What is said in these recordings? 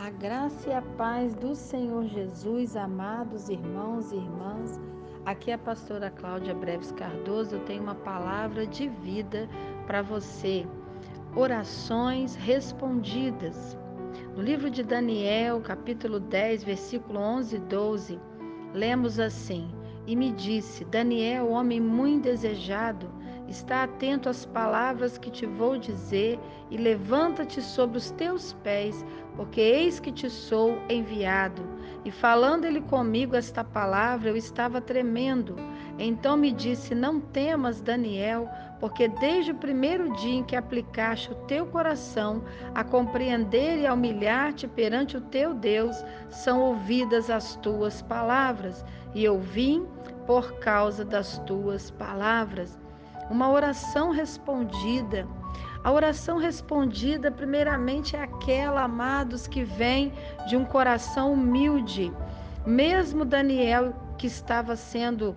A graça e a paz do Senhor Jesus, amados irmãos e irmãs. Aqui é a pastora Cláudia Breves Cardoso. Eu tenho uma palavra de vida para você. Orações respondidas. No livro de Daniel, capítulo 10, versículo 11 e 12, lemos assim: E me disse, Daniel, homem muito desejado, está atento às palavras que te vou dizer e levanta-te sobre os teus pés, porque eis que te sou enviado. E falando ele comigo esta palavra, eu estava tremendo. Então me disse, não temas, Daniel, porque desde o primeiro dia em que aplicaste o teu coração a compreender e a humilhar-te perante o teu Deus, são ouvidas as tuas palavras, e eu vim por causa das tuas palavras. Uma oração respondida. A oração respondida, primeiramente, é aquela, amados, que vem de um coração humilde. Mesmo Daniel, que estava sendo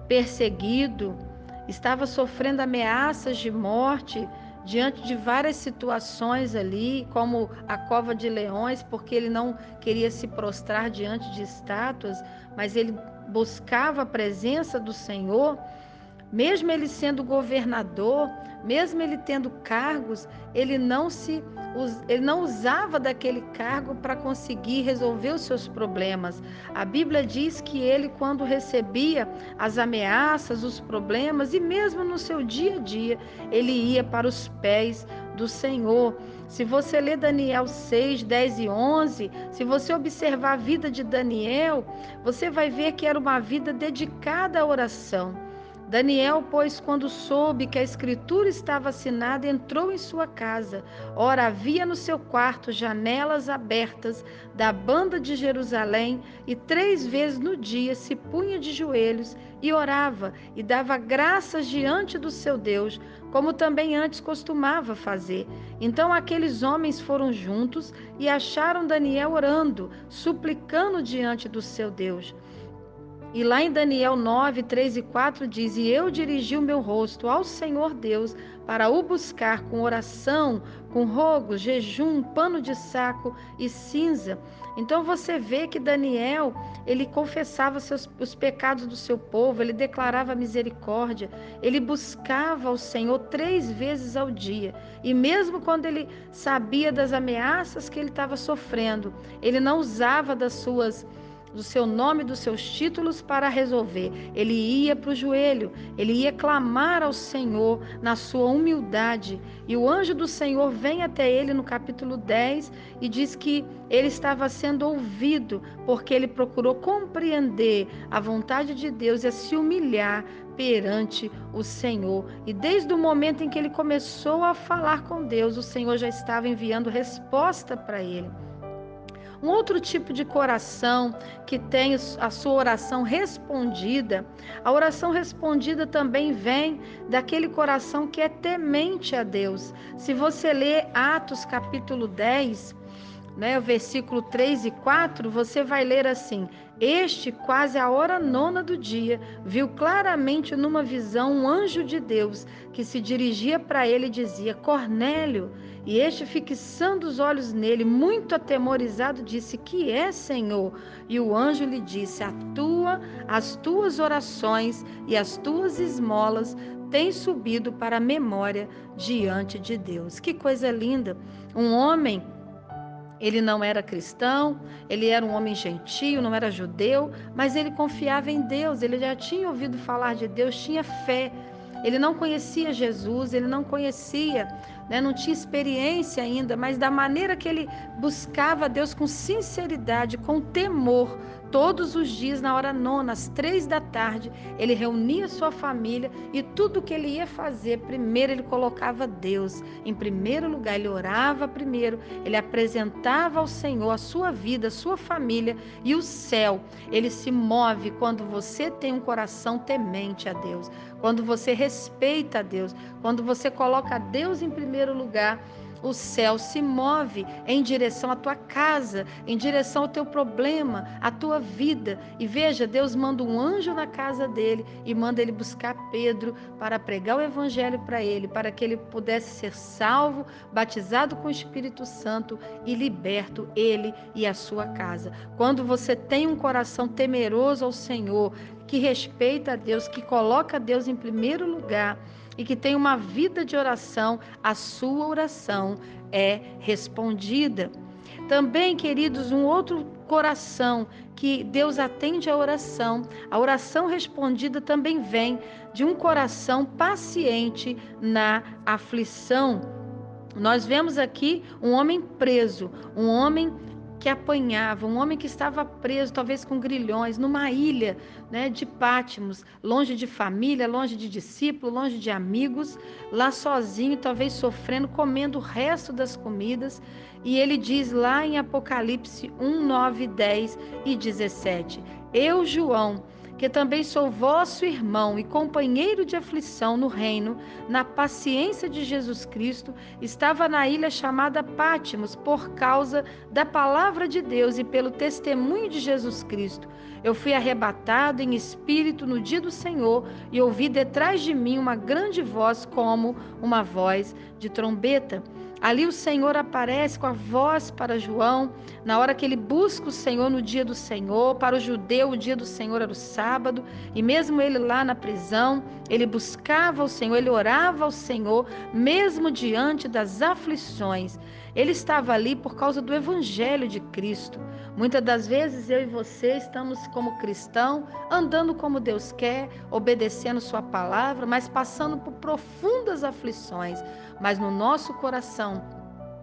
perseguido, estava sofrendo ameaças de morte diante de várias situações ali, como a cova de leões, porque ele não queria se prostrar diante de estátuas, mas ele buscava a presença do Senhor. Mesmo ele sendo governador, mesmo ele tendo cargos, ele não usava daquele cargo para conseguir resolver os seus problemas. A Bíblia diz que ele, quando recebia as ameaças, os problemas, e mesmo no seu dia a dia, ele ia para os pés do Senhor. Se você ler Daniel 6, 10 e 11, se você observar a vida de Daniel, você vai ver que era uma vida dedicada à oração. Daniel, pois, quando soube que a escritura estava assinada, entrou em sua casa. Ora, havia no seu quarto janelas abertas da banda de Jerusalém, e 3 vezes no dia se punha de joelhos e orava e dava graças diante do seu Deus, como também antes costumava fazer. Então aqueles homens foram juntos e acharam Daniel orando, suplicando diante do seu Deus. E lá em Daniel 9, 3 e 4 diz: E eu dirigi o meu rosto ao Senhor Deus para o buscar com oração, com rogos, jejum, pano de saco e cinza. Então você vê que Daniel, ele confessava os pecados do seu povo, ele declarava misericórdia, ele buscava o Senhor 3 vezes ao dia. E mesmo quando ele sabia das ameaças que ele estava sofrendo, ele não usava do seu nome, dos seus títulos para resolver. Ele ia para o joelho, ele ia clamar ao Senhor na sua humildade. E o anjo do Senhor vem até ele no capítulo 10 e diz que ele estava sendo ouvido, porque ele procurou compreender a vontade de Deus e a se humilhar perante o Senhor. E desde o momento em que ele começou a falar com Deus, o Senhor já estava enviando resposta para ele. Um outro tipo de coração que tem a sua oração respondida, a oração respondida também vem daquele coração que é temente a Deus. Se você ler Atos capítulo 10, o versículo 3 e 4, você vai ler assim: Este, quase à hora nona do dia, viu claramente numa visão um anjo de Deus que se dirigia para ele e dizia: Cornélio. E este, fixando os olhos nele, muito atemorizado, disse: Que é, Senhor? E o anjo lhe disse: As tuas orações e as tuas esmolas têm subido para a memória diante de Deus. Que coisa linda! Um homem, ele não era cristão, ele era um homem gentio, não era judeu, mas ele confiava em Deus, ele já tinha ouvido falar de Deus, tinha fé. Ele não conhecia Jesus, ele não conhecia, não tinha experiência ainda, mas da maneira que ele buscava Deus com sinceridade, com temor, todos os dias, na hora nona, às 3 da tarde, ele reunia sua família e tudo que ele ia fazer, primeiro ele colocava Deus em primeiro lugar, ele orava primeiro, ele apresentava ao Senhor a sua vida, a sua família, e o céu, ele se move quando você tem um coração temente a Deus, quando você respeita a Deus, quando você coloca Deus em primeiro lugar. o céu se move em direção à tua casa, em direção ao teu problema, à tua vida. E veja, Deus manda um anjo na casa dele e manda ele buscar Pedro para pregar o evangelho para ele, para que ele pudesse ser salvo, batizado com o Espírito Santo e liberto, ele e a sua casa. Quando você tem um coração temeroso ao Senhor, que respeita a Deus, que coloca Deus em primeiro lugar e que tem uma vida de oração, a sua oração é respondida. Também, queridos, um outro coração que Deus atende a oração respondida também vem de um coração paciente na aflição. Nós vemos aqui um homem preso, um homem que apanhava, um homem que estava preso, talvez com grilhões, numa ilha, né, de Pátimos, longe de família, longe de discípulos, longe de amigos, lá sozinho, talvez sofrendo, comendo o resto das comidas. E ele diz lá em Apocalipse 1, 9, 10 e 17: Eu, João, que também sou vosso irmão e companheiro de aflição no reino, na paciência de Jesus Cristo, estava na ilha chamada Pátimos por causa da palavra de Deus e pelo testemunho de Jesus Cristo. Eu fui arrebatado em espírito no dia do Senhor e ouvi detrás de mim uma grande voz como uma voz de trombeta. Ali o Senhor aparece com a voz para João, na hora que ele busca o Senhor no dia do Senhor. Para o judeu, o dia do Senhor era o sábado, e mesmo ele lá na prisão, ele buscava o Senhor, ele orava ao Senhor, mesmo diante das aflições. Ele estava ali por causa do Evangelho de Cristo. Muitas das vezes eu e você estamos como cristão, andando como Deus quer, obedecendo sua palavra, mas passando por profundas aflições. Mas no nosso coração,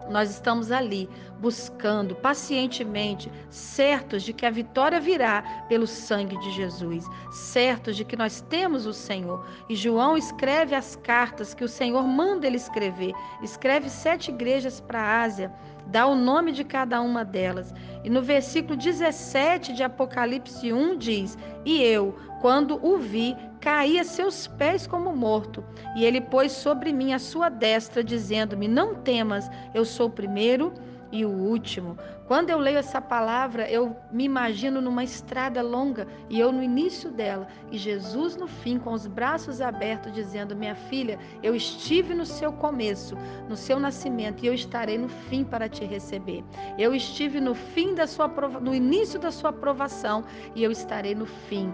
nós estamos ali, buscando pacientemente, certos de que a vitória virá pelo sangue de Jesus, certos de que nós temos o Senhor. E João escreve as cartas que o Senhor manda ele escrever. Escreve 7 igrejas para a Ásia, dá o nome de cada uma delas. E no versículo 17 de Apocalipse 1 diz: E eu, quando o vi, caí a seus pés como morto. E ele pôs sobre mim a sua destra, dizendo-me: Não temas, eu sou o primeiro e o último. Quando eu leio essa palavra, eu me imagino numa estrada longa e eu no início dela, e Jesus no fim, com os braços abertos, dizendo: Minha filha, eu estive no seu começo, no seu nascimento, e eu estarei no fim para te receber. Eu estive no fim da sua no início da sua aprovação, e eu estarei no fim.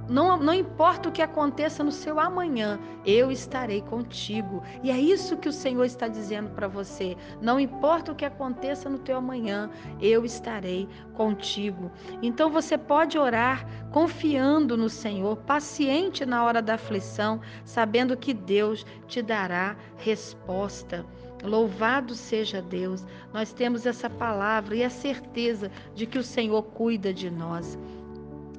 Não importa o que aconteça no seu amanhã, eu estarei contigo. E é isso que o Senhor está dizendo para você. Não importa o que aconteça no teu amanhã, eu estarei contigo. Então você pode orar confiando no Senhor, paciente na hora da aflição, sabendo que Deus te dará resposta. Louvado seja Deus. Nós temos essa palavra e a certeza de que o Senhor cuida de nós.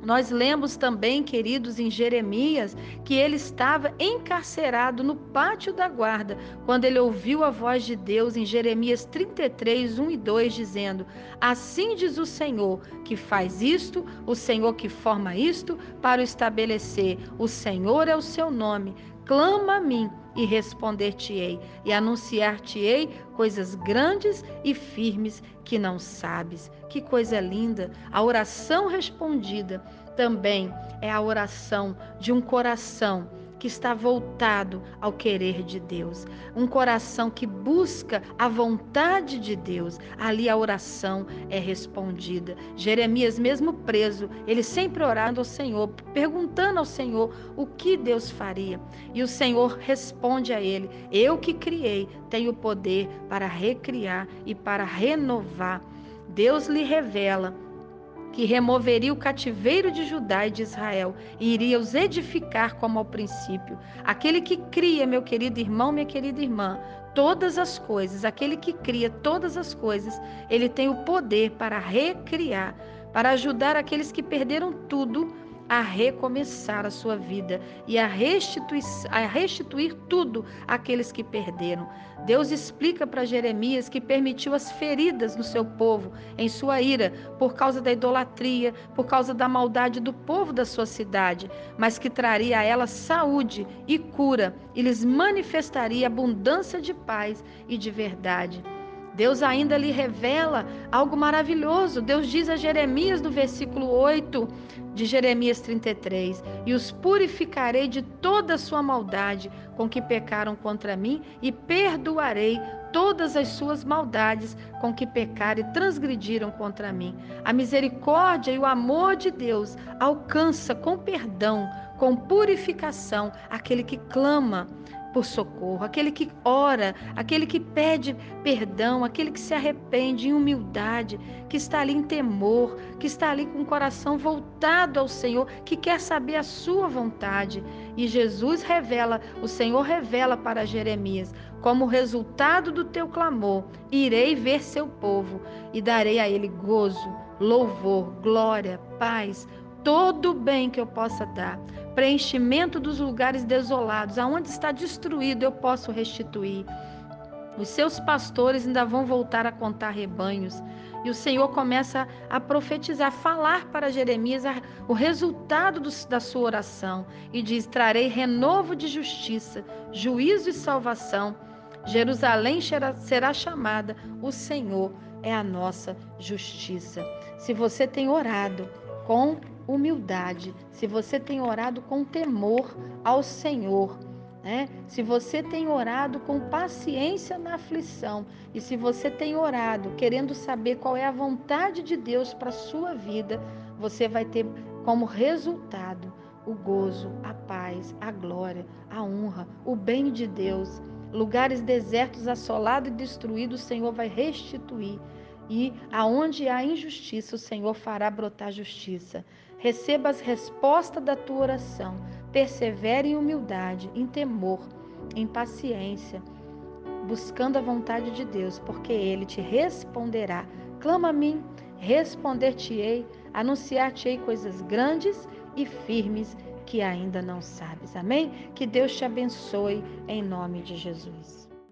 Nós lemos também, queridos, em Jeremias, que ele estava encarcerado no pátio da guarda, quando ele ouviu a voz de Deus em Jeremias 33, 1 e 2, dizendo: Assim diz o Senhor, que faz isto, o Senhor que forma isto, para o estabelecer. O Senhor é o seu nome. Clama a mim e responder-te-ei, e anunciar-te-ei coisas grandes e firmes que não sabes. Que coisa linda! A oração respondida também é a oração de um coração que está voltado ao querer de Deus, um coração que busca a vontade de Deus. Ali a oração é respondida. Jeremias, mesmo preso, ele sempre orando ao Senhor, perguntando ao Senhor o que Deus faria. E o Senhor responde a ele: Eu que criei, tenho poder para recriar e para renovar. Deus lhe revela que removeria o cativeiro de Judá e de Israel e iria os edificar como ao princípio. Aquele que cria, meu querido irmão, minha querida irmã, todas as coisas, aquele que cria todas as coisas, ele tem o poder para recriar, para ajudar aqueles que perderam tudo a recomeçar a sua vida e a restituir tudo àqueles que perderam. Deus explica para Jeremias que permitiu as feridas no seu povo, em sua ira, por causa da idolatria, por causa da maldade do povo da sua cidade, mas que traria a ela saúde e cura e lhes manifestaria abundância de paz e de verdade. Deus ainda lhe revela algo maravilhoso. Deus diz a Jeremias no versículo 8 de Jeremias 33: E os purificarei de toda a sua maldade com que pecaram contra mim, e perdoarei todas as suas maldades com que pecaram e transgrediram contra mim. A misericórdia e o amor de Deus alcança com perdão, com purificação, aquele que clama por socorro, aquele que ora, aquele que pede perdão, aquele que se arrepende em humildade, que está ali em temor, que está ali com o coração voltado ao Senhor, que quer saber a sua vontade. E Jesus revela, o Senhor revela para Jeremias: como resultado do teu clamor, irei ver seu povo e darei a ele gozo, louvor, glória, paz, todo o bem que eu possa dar. Preenchimento dos lugares desolados, aonde está destruído, eu posso restituir. Os seus pastores ainda vão voltar a contar rebanhos. E o Senhor começa a profetizar, falar para Jeremias o resultado da sua oração. E diz: trarei renovo de justiça, juízo e salvação. Jerusalém será chamada: o Senhor é a nossa justiça. Se você tem orado com humildade, se você tem orado com temor ao Senhor, se você tem orado com paciência na aflição, e se você tem orado querendo saber qual é a vontade de Deus para a sua vida, você vai ter como resultado o gozo, a paz, a glória, a honra, o bem de Deus. Lugares desertos, assolados e destruídos, o Senhor vai restituir. E aonde há injustiça, o Senhor fará brotar justiça. Receba as respostas da tua oração. Persevere em humildade, em temor, em paciência, buscando a vontade de Deus, porque Ele te responderá. Clama a mim, responder-te-ei, anunciar-te-ei coisas grandes e firmes que ainda não sabes. Amém? Que Deus te abençoe em nome de Jesus.